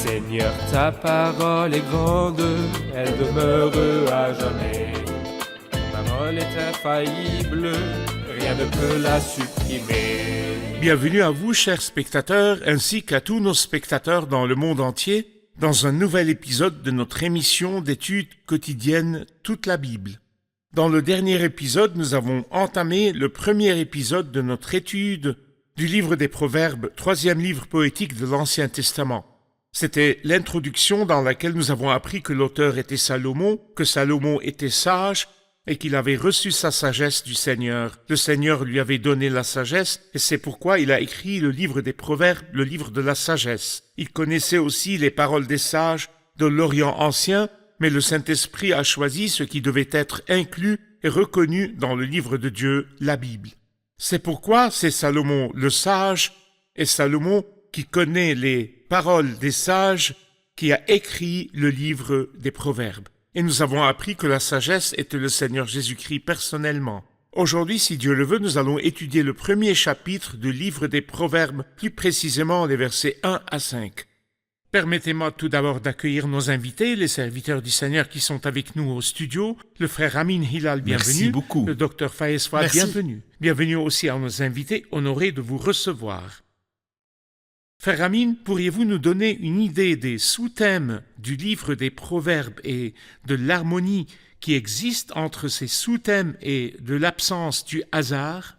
Seigneur, ta parole est grande, elle demeure à jamais. Ta parole est infaillible, rien ne peut la supprimer. Bienvenue à vous, chers spectateurs, ainsi qu'à tous nos spectateurs dans le monde entier, dans un nouvel épisode de notre émission d'études quotidiennes Toute la Bible. Dans le dernier épisode, nous avons entamé le premier épisode de notre étude du livre des Proverbes, troisième livre poétique de l'Ancien Testament. C'était l'introduction dans laquelle nous avons appris que l'auteur était Salomon, que Salomon était sage et qu'il avait reçu sa sagesse du Seigneur. Le Seigneur lui avait donné la sagesse et c'est pourquoi il a écrit le livre des Proverbes, le livre de la sagesse. Il connaissait aussi les paroles des sages de l'Orient ancien, mais le Saint-Esprit a choisi ce qui devait être inclus et reconnu dans le livre de Dieu, la Bible. C'est pourquoi c'est Salomon le sage et Salomon qui connaît les paroles des sages qui a écrit le livre des Proverbes. Et nous avons appris que la sagesse était le Seigneur Jésus-Christ personnellement. Aujourd'hui, si Dieu le veut, nous allons étudier le premier chapitre du livre des Proverbes, plus précisément les versets 1 à 5. Permettez-moi tout d'abord d'accueillir nos invités, les serviteurs du Seigneur qui sont avec nous au studio. Le frère Amin Hilal, bienvenue. Merci beaucoup. Le docteur Fayez Fouad, bienvenue. Bienvenue aussi à nos invités, honorés de vous recevoir. Frère Amin, pourriez-vous nous donner une idée des sous-thèmes du livre des Proverbes et de l'harmonie qui existe entre ces sous-thèmes et de l'absence du hasard?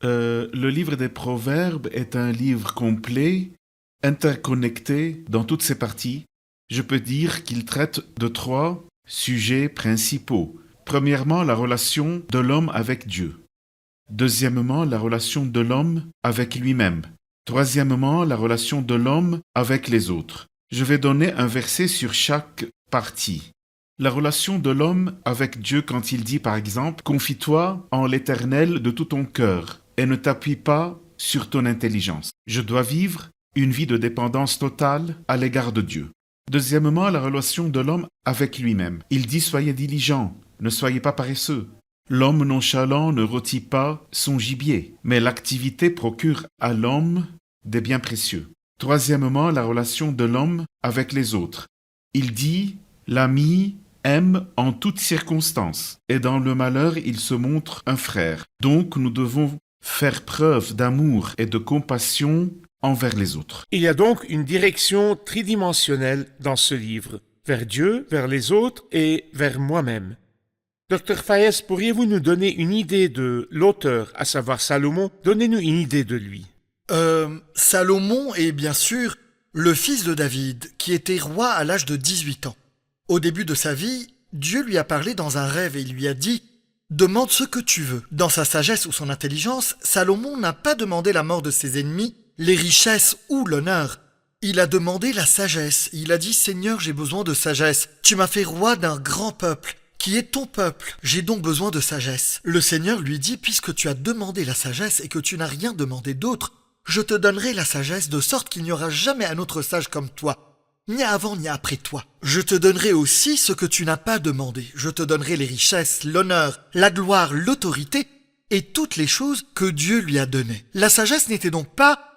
Le livre des Proverbes est un livre complet, interconnecté dans toutes ses parties. Je peux dire qu'il traite de 3 sujets principaux. Premièrement, la relation de l'homme avec Dieu. Deuxièmement, la relation de l'homme avec lui-même. Troisièmement, la relation de l'homme avec les autres. Je vais donner un verset sur chaque partie. La relation de l'homme avec Dieu quand il dit par exemple « Confie-toi en l'Éternel de tout ton cœur et ne t'appuie pas sur ton intelligence ». Je dois vivre une vie de dépendance totale à l'égard de Dieu. Deuxièmement, la relation de l'homme avec lui-même. Il dit « Soyez diligents, ne soyez pas paresseux ». L'homme nonchalant ne rôtit pas son gibier, mais l'activité procure à l'homme des biens précieux. Troisièmement, la relation de l'homme avec les autres. Il dit « L'ami aime en toutes circonstances, et dans le malheur il se montre un frère. Donc nous devons faire preuve d'amour et de compassion envers les autres. » Il y a donc une direction tridimensionnelle dans ce livre, vers Dieu, vers les autres et vers moi-même. Docteur Fayez, pourriez-vous nous donner une idée de l'auteur, à savoir Salomon? Donnez-nous une idée de lui. Salomon est bien sûr le fils de David, qui était roi à l'âge de 18 ans. Au début de sa vie, Dieu lui a parlé dans un rêve et il lui a dit « Demande ce que tu veux ». Dans sa sagesse ou son intelligence, Salomon n'a pas demandé la mort de ses ennemis, les richesses ou l'honneur. Il a demandé la sagesse. Il a dit « Seigneur, j'ai besoin de sagesse. Tu m'as fait roi d'un grand peuple. » Qui est ton peuple. J'ai donc besoin de sagesse. Le Seigneur lui dit, puisque tu as demandé la sagesse et que tu n'as rien demandé d'autre, je te donnerai la sagesse de sorte qu'il n'y aura jamais un autre sage comme toi, ni avant ni après toi. Je te donnerai aussi ce que tu n'as pas demandé. Je te donnerai les richesses, l'honneur, la gloire, l'autorité et toutes les choses que Dieu lui a données. La sagesse n'était donc pas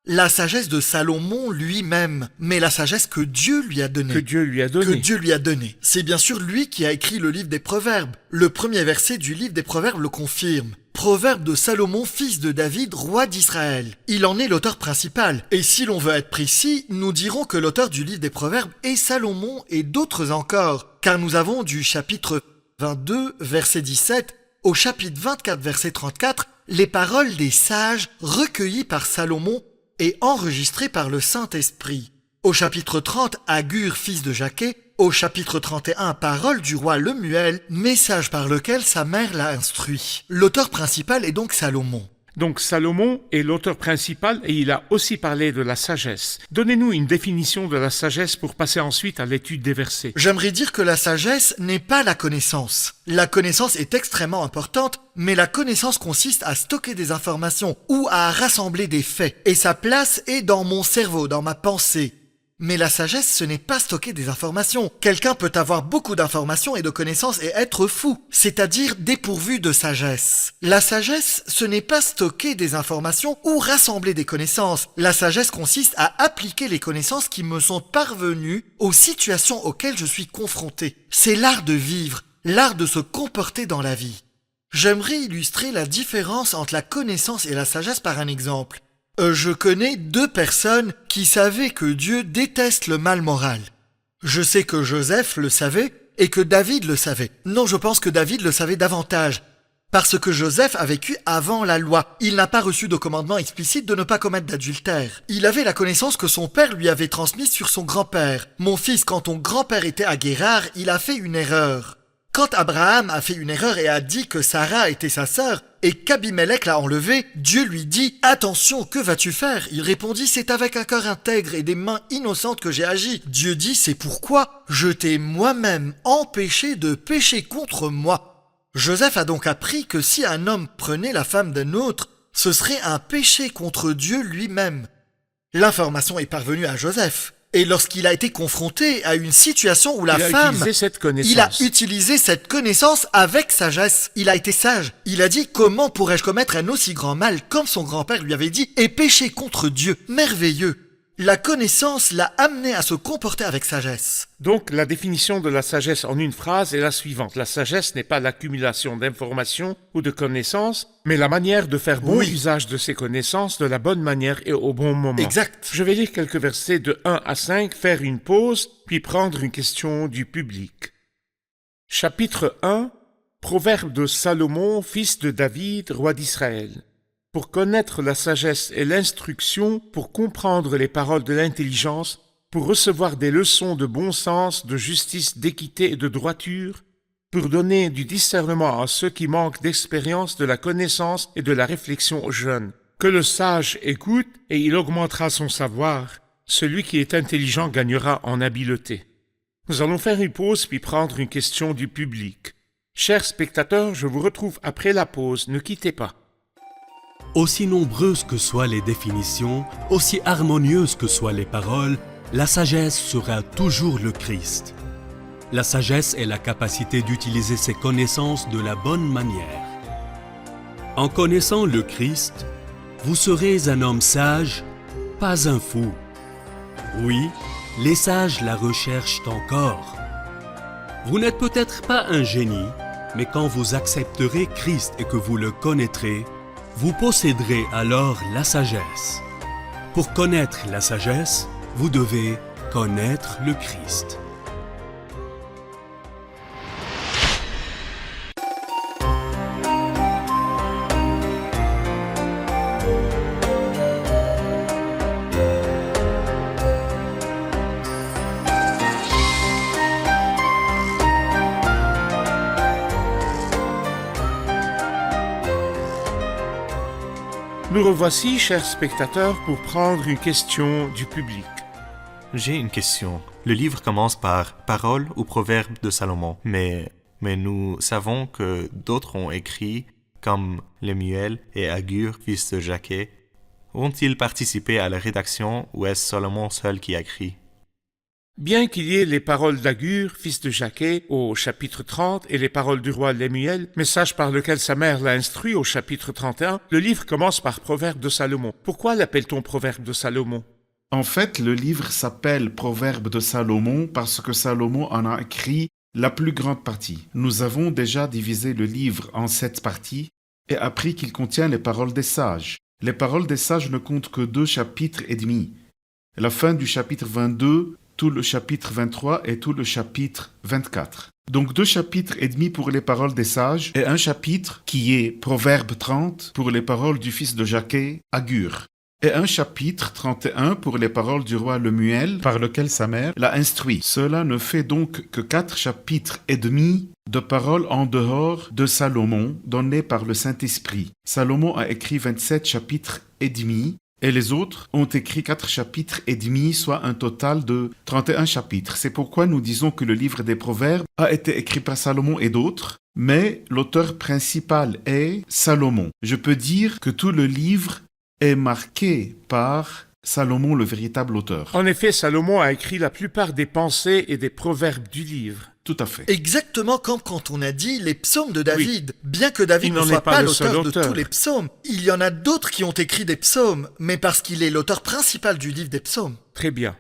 la sagesse de Salomon lui-même, mais la sagesse que Dieu lui a donnée. Que Dieu lui a donné. Que Dieu lui a donnée. C'est bien sûr lui qui a écrit le livre des Proverbes. Le premier verset du livre des Proverbes le confirme. Proverbe de Salomon, fils de David, roi d'Israël. Il en est l'auteur principal. Et si l'on veut être précis, nous dirons que l'auteur du livre des Proverbes est Salomon et d'autres encore, car nous avons du chapitre 22, verset 17, au chapitre 24, verset 34, les paroles des sages recueillies par Salomon et enregistré par le Saint-Esprit. Au chapitre 30, Agur, fils de Jaquet. Au chapitre 31, Parole du roi Lemuel, message par lequel sa mère l'a instruit. L'auteur principal est donc Salomon. Donc Salomon est l'auteur principal et il a aussi parlé de la sagesse. Donnez-nous une définition de la sagesse pour passer ensuite à l'étude des versets. J'aimerais dire que la sagesse n'est pas la connaissance. La connaissance est extrêmement importante, mais la connaissance consiste à stocker des informations ou à rassembler des faits. Et sa place est dans mon cerveau, dans ma pensée. Mais la sagesse, ce n'est pas stocker des informations. Quelqu'un peut avoir beaucoup d'informations et de connaissances et être fou, c'est-à-dire dépourvu de sagesse. La sagesse, ce n'est pas stocker des informations ou rassembler des connaissances. La sagesse consiste à appliquer les connaissances qui me sont parvenues aux situations auxquelles je suis confronté. C'est l'art de vivre, l'art de se comporter dans la vie. J'aimerais illustrer la différence entre la connaissance et la sagesse par un exemple. Je connais 2 personnes qui savaient que Dieu déteste le mal moral. Je sais que Joseph le savait et que David le savait. Non, je pense que David le savait davantage. Parce que Joseph a vécu avant la loi. Il n'a pas reçu de commandement explicite de ne pas commettre d'adultère. Il avait la connaissance que son père lui avait transmise sur son grand-père. Mon fils, quand ton grand-père était à Guérard, il a fait une erreur. Quand Abraham a fait une erreur et a dit que Sarah était sa sœur, et qu'Abimelech l'a enlevé, Dieu lui dit « Attention, que vas-tu faire ?» Il répondit « C'est avec un cœur intègre et des mains innocentes que j'ai agi. » Dieu dit « C'est pourquoi je t'ai moi-même empêché de pécher contre moi. » Joseph a donc appris que si un homme prenait la femme d'un autre, ce serait un péché contre Dieu lui-même. L'information est parvenue à Joseph. Et lorsqu'il a été confronté à une situation où il a utilisé cette connaissance avec sagesse. Il a été sage. Il a dit « Comment pourrais-je commettre un aussi grand mal ?» comme son grand-père lui avait dit « Et pécher contre Dieu. » Merveilleux. La connaissance l'a amené à se comporter avec sagesse. Donc, la définition de la sagesse en une phrase est la suivante. La sagesse n'est pas l'accumulation d'informations ou de connaissances, mais la manière de faire bon usage de ces connaissances de la bonne manière et au bon moment. Exact. Je vais lire quelques versets de 1 à 5, faire une pause, puis prendre une question du public. Chapitre 1. Proverbe de Salomon, fils de David, roi d'Israël. Pour connaître la sagesse et l'instruction, pour comprendre les paroles de l'intelligence, pour recevoir des leçons de bon sens, de justice, d'équité et de droiture, pour donner du discernement à ceux qui manquent d'expérience, de la connaissance et de la réflexion aux jeunes. Que le sage écoute et il augmentera son savoir. Celui qui est intelligent gagnera en habileté. Nous allons faire une pause puis prendre une question du public. Chers spectateurs, je vous retrouve après la pause. Ne quittez pas. Aussi nombreuses que soient les définitions, aussi harmonieuses que soient les paroles, la sagesse sera toujours le Christ. La sagesse est la capacité d'utiliser ses connaissances de la bonne manière. En connaissant le Christ, vous serez un homme sage, pas un fou. Oui, les sages la recherchent encore. Vous n'êtes peut-être pas un génie, mais quand vous accepterez Christ et que vous le connaîtrez, vous posséderez alors la sagesse. Pour connaître la sagesse, vous devez connaître le Christ. Nous revoici, chers spectateurs, pour prendre une question du public. J'ai une question. Le livre commence par « Paroles ou proverbes de Salomon », mais nous savons que d'autres ont écrit, comme Lemuel et Agur, fils de Jacquet. Ont-ils participé à la rédaction ou est-ce Salomon seul qui a écrit? Bien qu'il y ait les paroles d'Agur, fils de Jacquet, au chapitre 30, et les paroles du roi Lemuel, message par lequel sa mère l'a instruit au chapitre 31, le livre commence par Proverbe de Salomon. Pourquoi l'appelle-t-on Proverbe de Salomon? En fait, le livre s'appelle Proverbe de Salomon parce que Salomon en a écrit la plus grande partie. Nous avons déjà divisé le livre en 7 parties et appris qu'il contient les paroles des sages. Les paroles des sages ne comptent que 2 chapitres et demi. La fin du chapitre 22, tout le chapitre 23 et tout le chapitre 24. Donc 2 chapitres et demi pour les paroles des sages et un chapitre qui est Proverbe 30 pour les paroles du fils de Jacquet, Agur. Et un chapitre 31 pour les paroles du roi Lemuel par lequel sa mère l'a instruit. Cela ne fait donc que 4 chapitres et demi de paroles en dehors de Salomon données par le Saint-Esprit. Salomon a écrit 27 chapitres et demi. Et les autres ont écrit 4 chapitres et demi, soit un total de 31 chapitres. C'est pourquoi nous disons que le livre des Proverbes a été écrit par Salomon et d'autres, mais l'auteur principal est Salomon. Je peux dire que tout le livre est marqué par Salomon le véritable auteur. En effet, Salomon a écrit la plupart des pensées et des proverbes du livre. Tout à fait. Exactement comme quand on a dit les psaumes de David. Bien que David Il ne n'en est soit pas pas le seul l'auteur de auteur. tous les psaumes, il y en a d'autres qui ont écrit des psaumes, mais parce qu'il est l'auteur principal du livre des psaumes. Très bien.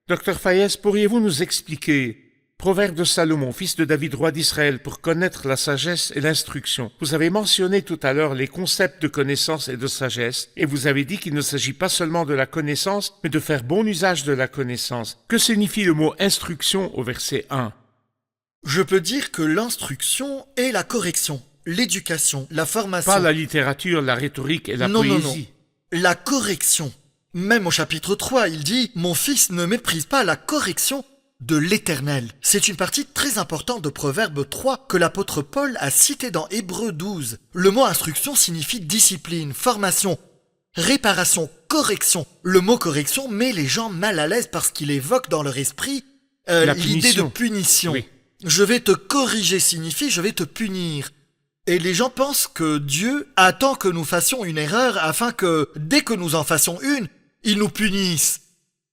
Docteur Fayez, pourriez-vous nous expliquer Proverbe de Salomon, fils de David, roi d'Israël, pour connaître la sagesse et l'instruction. Vous avez mentionné tout à l'heure les concepts de connaissance et de sagesse, et vous avez dit qu'il ne s'agit pas seulement de la connaissance, mais de faire bon usage de la connaissance. Que signifie le mot instruction au verset 1? Je peux dire que l'instruction est la correction, l'éducation, la formation. Pas la littérature, la rhétorique et la Non, poésie. la correction. Même au chapitre 3, il dit « Mon fils, ne méprise pas la correction de l'Éternel ». C'est une partie très importante de Proverbe 3 que l'apôtre Paul a cité dans Hébreux 12. Le mot instruction signifie discipline, formation, réparation, correction. Le mot correction met les gens mal à l'aise parce qu'il évoque dans leur esprit l'idée de punition. Oui. Je vais te corriger signifie je vais te punir. Et les gens pensent que Dieu attend que nous fassions une erreur afin que, dès que nous en fassions une, il nous punisse.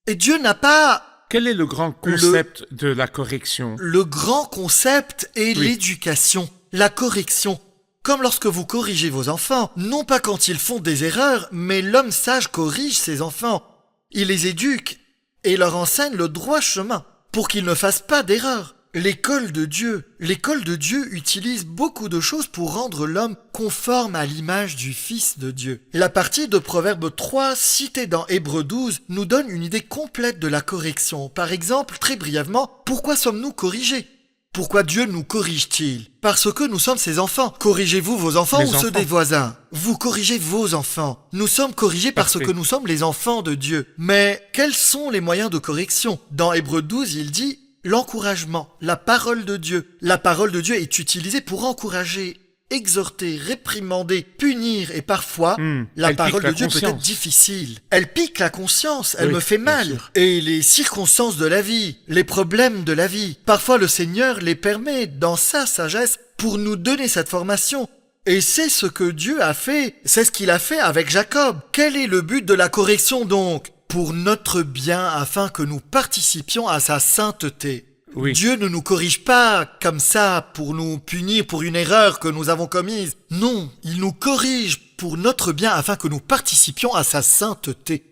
Et Dieu n'a pas... Quel est le grand concept de la correction? Le grand concept est Oui. l'éducation, la correction. Comme lorsque vous corrigez vos enfants, non pas quand ils font des erreurs, mais l'homme sage corrige ses enfants. Il les éduque et leur enseigne le droit chemin pour qu'ils ne fassent pas d'erreurs. L'école de Dieu utilise beaucoup de choses pour rendre l'homme conforme à l'image du Fils de Dieu. La partie de Proverbe 3 citée dans Hébreux 12 nous donne une idée complète de la correction. Par exemple, très brièvement, pourquoi sommes-nous corrigés? Pourquoi Dieu nous corrige-t-il? Parce que nous sommes ses enfants. Corrigez-vous vos enfants Les ou ceux enfants. des voisins? Vous corrigez vos enfants. Nous sommes corrigés parce Parfait. que nous sommes les enfants de Dieu. Mais quels sont les moyens de correction? Dans Hébreux 12, il dit l'encouragement, la parole de Dieu. La parole de Dieu est utilisée pour encourager, exhorter, réprimander, punir et parfois, la elle parole pique la de Dieu peut être conscience. difficile. Elle pique la conscience, elle Oui, me fait bien mal. sûr. Et les circonstances de la vie, les problèmes de la vie, parfois le Seigneur les permet dans sa sagesse pour nous donner cette formation. Et c'est ce que Dieu a fait, c'est ce qu'il a fait avec Jacob. Quel est le but de la correction donc? Pour notre bien, afin que nous participions à sa sainteté. Oui. Dieu ne nous corrige pas comme ça pour nous punir pour une erreur que nous avons commise. Non, il nous corrige pour notre bien afin que nous participions à sa sainteté.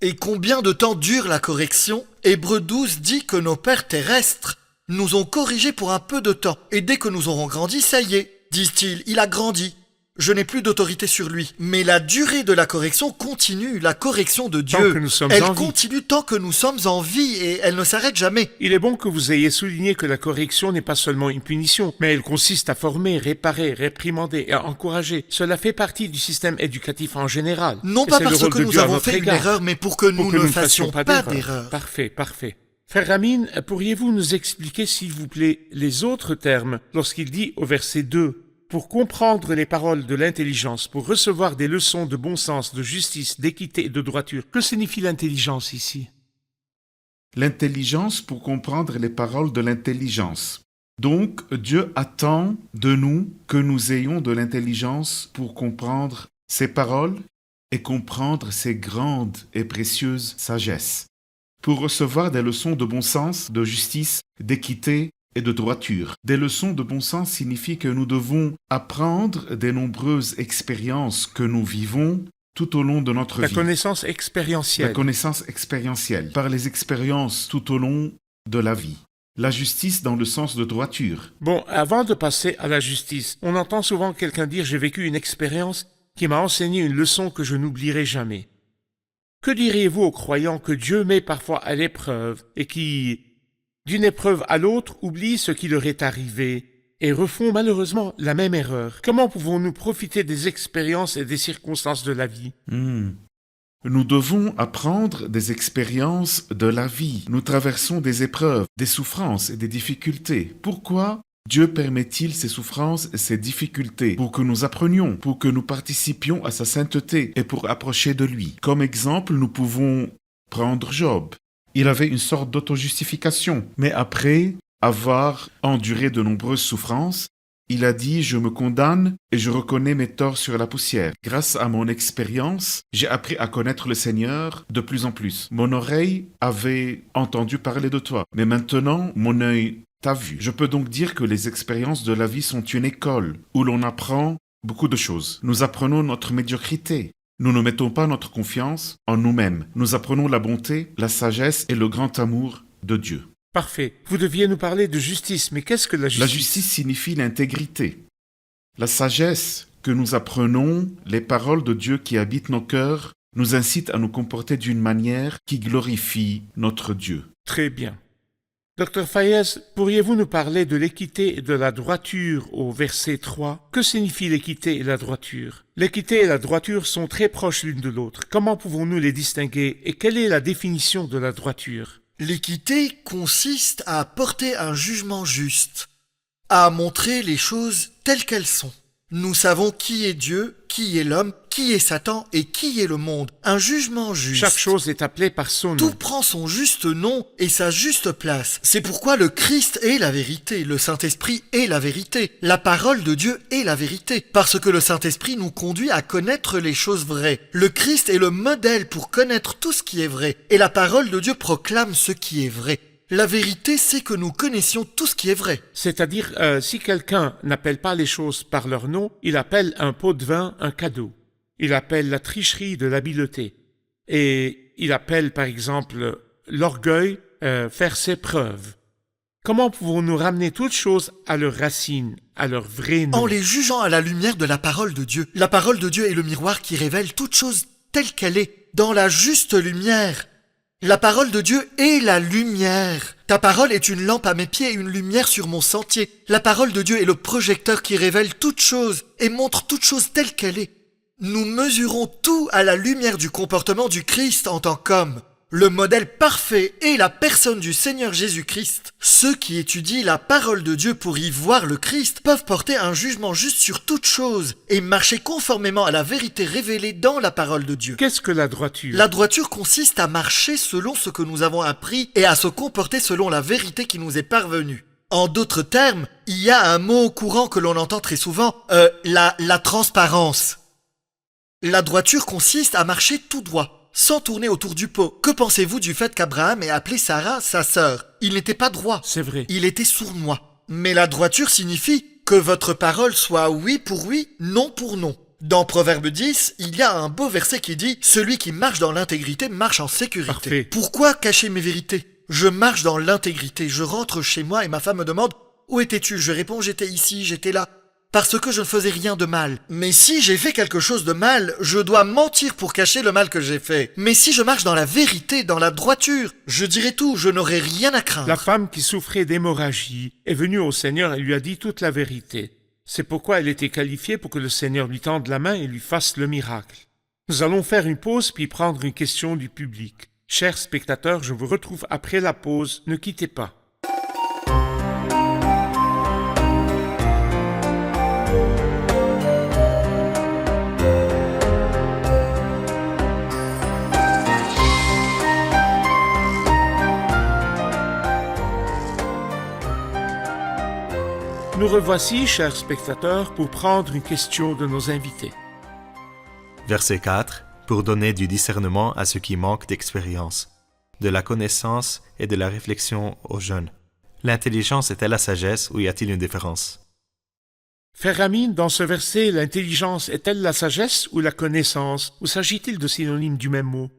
Et combien de temps dure la correction? Hébreux 12 dit que nos pères terrestres nous ont corrigés pour un peu de temps. Et dès que nous aurons grandi, ça y est, disent-ils, il a grandi. Je n'ai plus d'autorité sur lui. Mais la durée de la correction continue, la correction de Tant Dieu. que nous sommes Elle en vie. continue tant que nous sommes en vie et elle ne s'arrête jamais. Il est bon que vous ayez souligné que la correction n'est pas seulement une punition, mais elle consiste à former, réparer, réprimander et à encourager. Cela fait partie du système éducatif en général. Non Et pas c'est le parce rôle que de nous Dieu à avons notre fait une égard. erreur, mais pour que Pour nous que ne nous fassions pas d'erreur. Parfait, parfait. Frère Amine, pourriez-vous nous expliquer, s'il vous plaît, les autres termes lorsqu'il dit au verset 2 « Pour comprendre les paroles de l'intelligence, pour recevoir des leçons de bon sens, de justice, d'équité et de droiture ». Que signifie l'intelligence ici? L'intelligence pour comprendre les paroles de l'intelligence. Donc, Dieu attend de nous que nous ayons de l'intelligence pour comprendre ses paroles et comprendre ses grandes et précieuses sagesses. Pour recevoir des leçons de bon sens, de justice, d'équité et de droiture. Des leçons de bon sens signifient que nous devons apprendre des nombreuses expériences que nous vivons tout au long de notre La vie. connaissance expérientielle. La connaissance expérientielle, par les expériences tout au long de la vie. La justice dans le sens de droiture. Bon, avant de passer à la justice, on entend souvent quelqu'un dire « j'ai vécu une expérience qui m'a enseigné une leçon que je n'oublierai jamais ». Que diriez-vous aux croyants que Dieu met parfois à l'épreuve et qui, d'une épreuve à l'autre, oublient ce qui leur est arrivé et refont malheureusement la même erreur? Comment pouvons-nous profiter des expériences et des circonstances de la vie? Nous devons apprendre des expériences de la vie. Nous traversons des épreuves, des souffrances et des difficultés. Pourquoi Dieu permet-il ces souffrances et ces difficultés? Pour que nous apprenions, pour que nous participions à sa sainteté et pour approcher de lui. Comme exemple, nous pouvons prendre Job. Il avait une sorte d'auto-justification, mais après avoir enduré de nombreuses souffrances, Il a dit « Je me condamne et je reconnais mes torts sur la poussière. Grâce à mon expérience, j'ai appris à connaître le Seigneur de plus en plus. Mon oreille avait entendu parler de toi, mais maintenant mon œil t'a vu. Je peux donc dire que les expériences de la vie sont une école où l'on apprend beaucoup de choses. Nous apprenons notre médiocrité. Nous ne mettons pas notre confiance en nous-mêmes. Nous apprenons la bonté, la sagesse et le grand amour de Dieu. Parfait. Vous deviez nous parler de justice, mais qu'est-ce que la justice? La justice signifie l'intégrité. La sagesse que nous apprenons, les paroles de Dieu qui habitent nos cœurs, nous incitent à nous comporter d'une manière qui glorifie notre Dieu. Très bien. Docteur Fayez, pourriez-vous nous parler de l'équité et de la droiture au verset 3? Que signifie l'équité et la droiture? L'équité et la droiture sont très proches l'une de l'autre. Comment pouvons-nous les distinguer et quelle est la définition de la droiture? L'équité consiste à porter un jugement juste, à montrer les choses telles qu'elles sont. Nous savons qui est Dieu, qui est l'homme, qui est Satan et qui est le monde. Un jugement juste. Chaque chose est appelée par son Tout nom. prend son juste nom et sa juste place. C'est pourquoi le Christ est la vérité, le Saint-Esprit est la vérité, la parole de Dieu est la vérité, parce que le Saint-Esprit nous conduit à connaître les choses vraies. Le Christ est le modèle pour connaître tout ce qui est vrai, et la parole de Dieu proclame ce qui est vrai. La vérité, c'est que nous connaissions tout ce qui est vrai. C'est-à-dire, si quelqu'un n'appelle pas les choses par leur nom, il appelle un pot de vin un cadeau. Il appelle la tricherie de l'habileté. Et il appelle, par exemple, l'orgueil faire ses preuves. Comment pouvons-nous ramener toutes choses à leur racine, à leur vrai nom? En les jugeant à la lumière de la parole de Dieu. La parole de Dieu est le miroir qui révèle toute chose telle qu'elle est, dans la juste lumière. La parole de Dieu est la lumière. Ta parole est une lampe à mes pieds et une lumière sur mon sentier. La parole de Dieu est le projecteur qui révèle toute chose et montre toute chose telle qu'elle est. Nous mesurons tout à la lumière du comportement du Christ en tant qu'homme. Le modèle parfait est la personne du Seigneur Jésus-Christ. Ceux qui étudient la parole de Dieu pour y voir le Christ peuvent porter un jugement juste sur toute chose et marcher conformément à la vérité révélée dans la parole de Dieu. Qu'est-ce que la droiture? La droiture consiste à marcher selon ce que nous avons appris et à se comporter selon la vérité qui nous est parvenue. En d'autres termes, il y a un mot courant que l'on entend très souvent, la transparence. La droiture consiste à marcher tout droit, sans tourner autour du pot. Que pensez-vous du fait qu'Abraham ait appelé Sarah sa sœur? Il n'était pas droit. C'est vrai. Il était sournois. Mais la droiture signifie que votre parole soit oui pour oui, non pour non. Dans Proverbe 10, il y a un beau verset qui dit « Celui qui marche dans l'intégrité marche en sécurité. Parfait. » Pourquoi cacher mes vérités? Je marche dans l'intégrité. Je rentre chez moi et ma femme me demande « Où étais-tu » Je réponds « J'étais ici, j'étais là. » Parce que je ne faisais rien de mal. Mais si j'ai fait quelque chose de mal, je dois mentir pour cacher le mal que j'ai fait. Mais si je marche dans la vérité, dans la droiture, je dirai tout, je n'aurai rien à craindre. La femme qui souffrait d'hémorragie est venue au Seigneur et lui a dit toute la vérité. C'est pourquoi elle était qualifiée pour que le Seigneur lui tende la main et lui fasse le miracle. Nous allons faire une pause puis prendre une question du public. Chers spectateurs, je vous retrouve après la pause. Ne quittez pas. Nous revoici, chers spectateurs, pour prendre une question de nos invités. Verset 4. Pour donner du discernement à ceux qui manquent d'expérience, de la connaissance et de la réflexion aux jeunes. L'intelligence est-elle la sagesse ou y a-t-il une différence? Frère Amine, dans ce verset, l'intelligence est-elle la sagesse ou la connaissance? Ou s'agit-il de synonymes du même mot?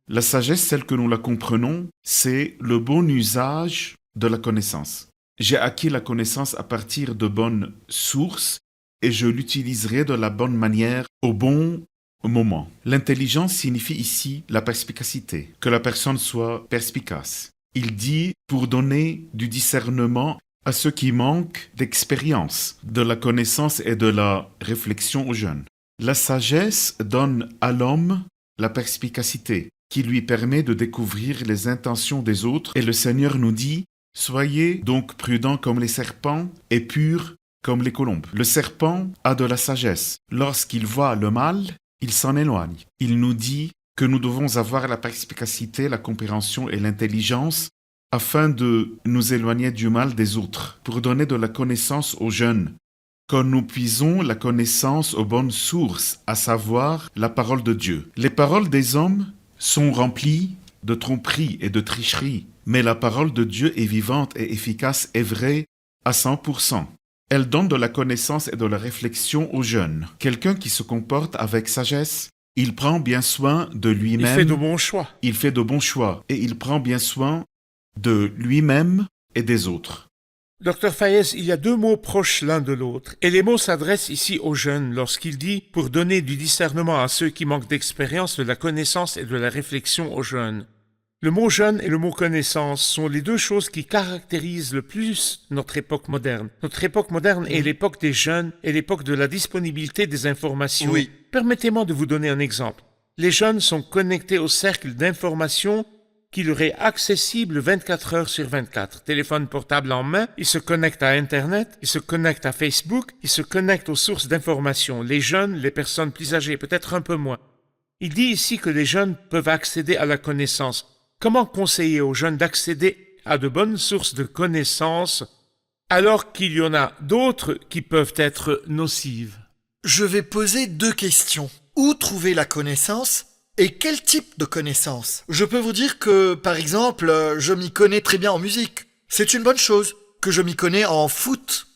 La sagesse, telle que nous la comprenons, c'est le bon usage de la connaissance. J'ai acquis la connaissance à partir de bonnes sources et je l'utiliserai de la bonne manière au bon moment. L'intelligence signifie ici la perspicacité, que la personne soit perspicace. Il dit pour donner du discernement à ceux qui manquent d'expérience, de la connaissance et de la réflexion aux jeunes. La sagesse donne à l'homme la perspicacité qui lui permet de découvrir les intentions des autres et le Seigneur nous dit « Soyez donc prudents comme les serpents et purs comme les colombes. » Le serpent a de la sagesse. Lorsqu'il voit le mal, il s'en éloigne. Il nous dit que nous devons avoir la perspicacité, la compréhension et l'intelligence afin de nous éloigner du mal des autres, pour donner de la connaissance aux jeunes. quand nous puisons la connaissance aux bonnes sources, à savoir la parole de Dieu. Les paroles des hommes sont remplies de tromperies et de tricheries, mais la parole de Dieu est vivante et efficace et vraie à 100%. Elle donne de la connaissance et de la réflexion aux jeunes. Quelqu'un qui se comporte avec sagesse, il prend bien soin de lui-même. Il fait de bons choix. Il fait de bons choix et il prend bien soin de lui-même et des autres. Docteur Fayez, il y a deux mots proches l'un de l'autre, et les mots s'adressent ici aux jeunes lorsqu'il dit « pour donner du discernement à ceux qui manquent d'expérience, de la connaissance et de la réflexion aux jeunes ». Le mot « jeune » et le mot « connaissance » sont les deux choses qui caractérisent le plus notre époque moderne. Notre époque moderne est l'époque des jeunes et l'époque de la disponibilité des informations. Oui. Permettez-moi de vous donner un exemple. Les jeunes sont connectés au cercle d'informations qui leur est accessible 24 heures sur 24. Téléphone portable en main, ils se connectent à Internet, ils se connectent à Facebook, ils se connectent aux sources d'informations. Les jeunes, les personnes plus âgées, peut-être un peu moins. Il dit ici que les jeunes peuvent accéder à la connaissance. Comment conseiller aux jeunes d'accéder à de bonnes sources de connaissances alors qu'il y en a d'autres qui peuvent être nocives? Je vais poser deux questions. Où trouver la connaissance et quel type de connaissance? Je peux vous dire que, par exemple, je m'y connais très bien en musique. C'est une bonne chose. Que je m'y connais en foot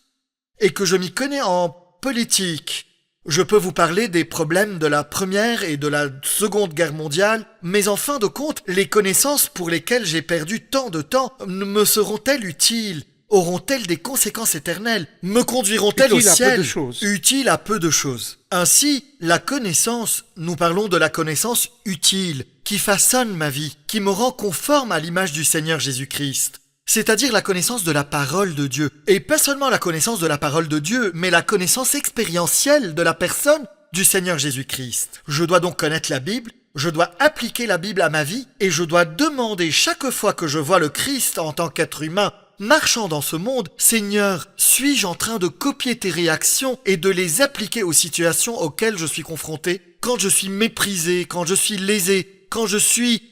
et que je m'y connais en politique. Je peux vous parler des problèmes de la Première et de la Seconde Guerre mondiale, mais en fin de compte, les connaissances pour lesquelles j'ai perdu tant de temps me seront-elles utiles? Auront-elles des conséquences éternelles? Me conduiront-elles au Utile à peu ciel? de choses. Utile à peu de choses. Ainsi, la connaissance, nous parlons de la connaissance utile, qui façonne ma vie, qui me rend conforme à l'image du Seigneur Jésus-Christ. C'est-à-dire la connaissance de la parole de Dieu. Et pas seulement la connaissance de la parole de Dieu, mais la connaissance expérientielle de la personne du Seigneur Jésus-Christ. Je dois donc connaître la Bible, je dois appliquer la Bible à ma vie, et je dois demander chaque fois que je vois le Christ en tant qu'être humain marchant dans ce monde, Seigneur, suis-je en train de copier tes réactions et de les appliquer aux situations auxquelles je suis confronté? Quand je suis méprisé, quand je suis lésé, quand je suis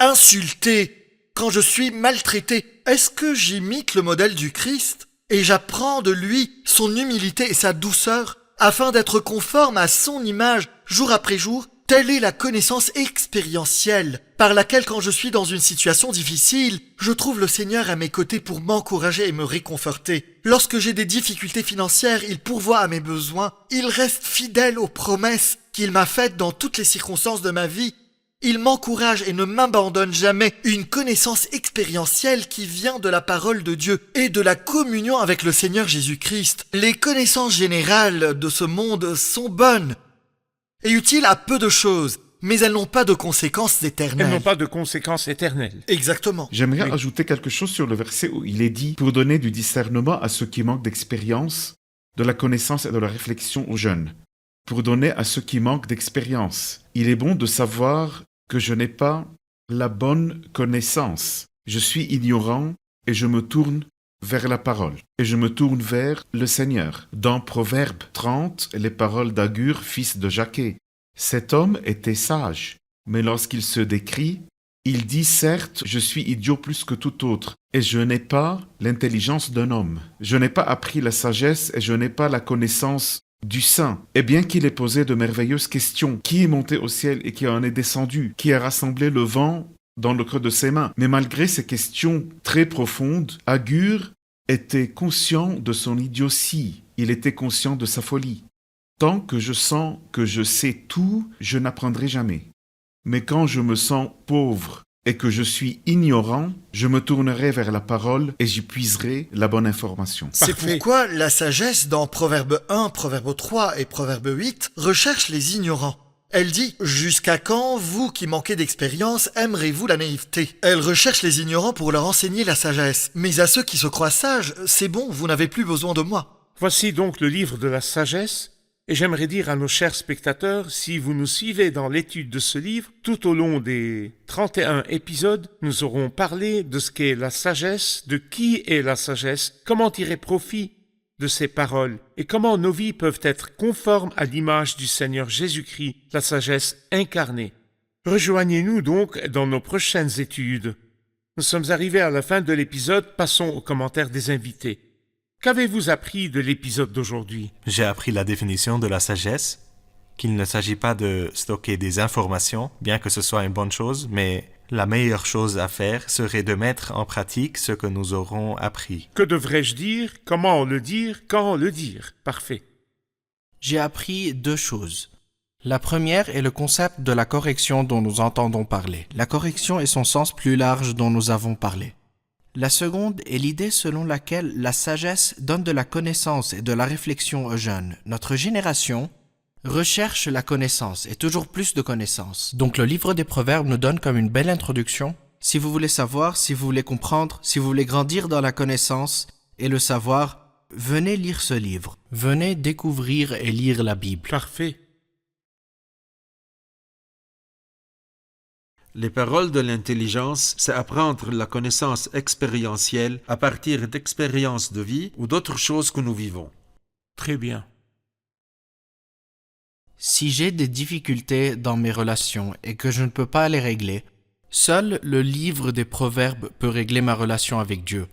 insulté, quand je suis maltraité, est-ce que j'imite le modèle du Christ et j'apprends de lui son humilité et sa douceur afin d'être conforme à son image jour après jour? Telle est la connaissance expérientielle par laquelle, quand je suis dans une situation difficile, je trouve le Seigneur à mes côtés pour m'encourager et me réconforter. Lorsque j'ai des difficultés financières, il pourvoit à mes besoins. Il reste fidèle aux promesses qu'il m'a faites dans toutes les circonstances de ma vie. Il m'encourage et ne m'abandonne jamais. Une connaissance expérientielle qui vient de la parole de Dieu et de la communion avec le Seigneur Jésus-Christ. Les connaissances générales de ce monde sont bonnes et utiles à peu de choses, mais elles n'ont pas de conséquences éternelles. Elles n'ont pas de conséquences éternelles. Exactement. J'aimerais Oui. ajouter quelque chose sur le verset où il est dit « pour donner du discernement à ceux qui manquent d'expérience, de la connaissance et de la réflexion aux jeunes ». Pour donner à ceux qui manquent d'expérience. Il est bon de savoir que je n'ai pas la bonne connaissance. Je suis ignorant et je me tourne vers la parole. Et je me tourne vers le Seigneur. Dans Proverbe 30, les paroles d'Agur, fils de Jaquet. Cet homme était sage, mais lorsqu'il se décrit, il dit « Certes, je suis idiot plus que tout autre, et je n'ai pas l'intelligence d'un homme. Je n'ai pas appris la sagesse et je n'ai pas la connaissance du Saint. Et bien qu'il ait posé de merveilleuses questions, qui est monté au ciel et qui en est descendu, qui a rassemblé le vent dans le creux de ses mains. Mais malgré ces questions très profondes, Agur était conscient de son idiotie, il était conscient de sa folie. Tant que je sens que je sais tout, je n'apprendrai jamais. Mais quand je me sens pauvre et que je suis ignorant, je me tournerai vers la parole et j'y puiserai la bonne information. C'est Parfait. pourquoi la sagesse dans Proverbe 1, Proverbe 3 et Proverbe 8 recherche les ignorants. Elle dit « Jusqu'à quand, vous qui manquez d'expérience, aimerez-vous la naïveté ?» Elle recherche les ignorants pour leur enseigner la sagesse. Mais à ceux qui se croient sages, c'est bon, vous n'avez plus besoin de moi. Voici donc le livre de la sagesse, et j'aimerais dire à nos chers spectateurs, si vous nous suivez dans l'étude de ce livre, tout au long des 31 épisodes, nous aurons parlé de ce qu'est la sagesse, de qui est la sagesse, comment tirer profit de ces paroles, et comment nos vies peuvent être conformes à l'image du Seigneur Jésus-Christ, la sagesse incarnée. Rejoignez-nous donc dans nos prochaines études. Nous sommes arrivés à la fin de l'épisode, passons aux commentaires des invités. Qu'avez-vous appris de l'épisode d'aujourd'hui? J'ai appris la définition de la sagesse, qu'il ne s'agit pas de stocker des informations, bien que ce soit une bonne chose, mais la meilleure chose à faire serait de mettre en pratique ce que nous aurons appris. Que devrais-je dire? Comment le dire? Quand le dire? Parfait. J'ai appris 2 choses. La première est le concept de la correction dont nous entendons parler. La correction est son sens plus large dont nous avons parlé. La seconde est l'idée selon laquelle la sagesse donne de la connaissance et de la réflexion aux jeunes. Notre génération recherche la connaissance et toujours plus de connaissances. Donc le livre des Proverbes nous donne comme une belle introduction. Si vous voulez savoir, si vous voulez comprendre, si vous voulez grandir dans la connaissance et le savoir, venez lire ce livre. Venez découvrir et lire la Bible. Parfait. Les paroles de l'intelligence, c'est apprendre la connaissance expérientielle à partir d'expériences de vie ou d'autres choses que nous vivons. Très bien. Si j'ai des difficultés dans mes relations et que je ne peux pas les régler, seul le livre des Proverbes peut régler ma relation avec Dieu.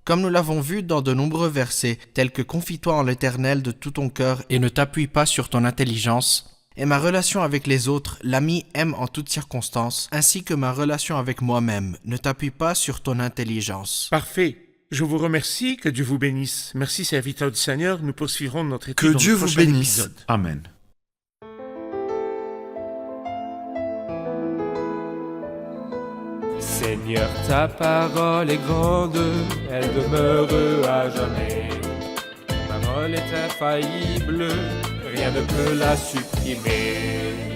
Comme nous l'avons vu dans de nombreux versets, tels que « Confie-toi en l'Éternel de tout ton cœur et ne t'appuie pas sur ton intelligence », et ma relation avec les autres, l'ami aime en toutes circonstances, ainsi que ma relation avec moi-même, ne t'appuie pas sur ton intelligence. Parfait. Je vous remercie. Que Dieu vous bénisse. Merci, serviteur du Seigneur. Nous poursuivrons notre étude Que dans Dieu le vous prochain bénisse. épisode. Amen. Seigneur, ta parole est grande, elle demeure à jamais. Ta parole est infaillible, rien ne peut la supprimer.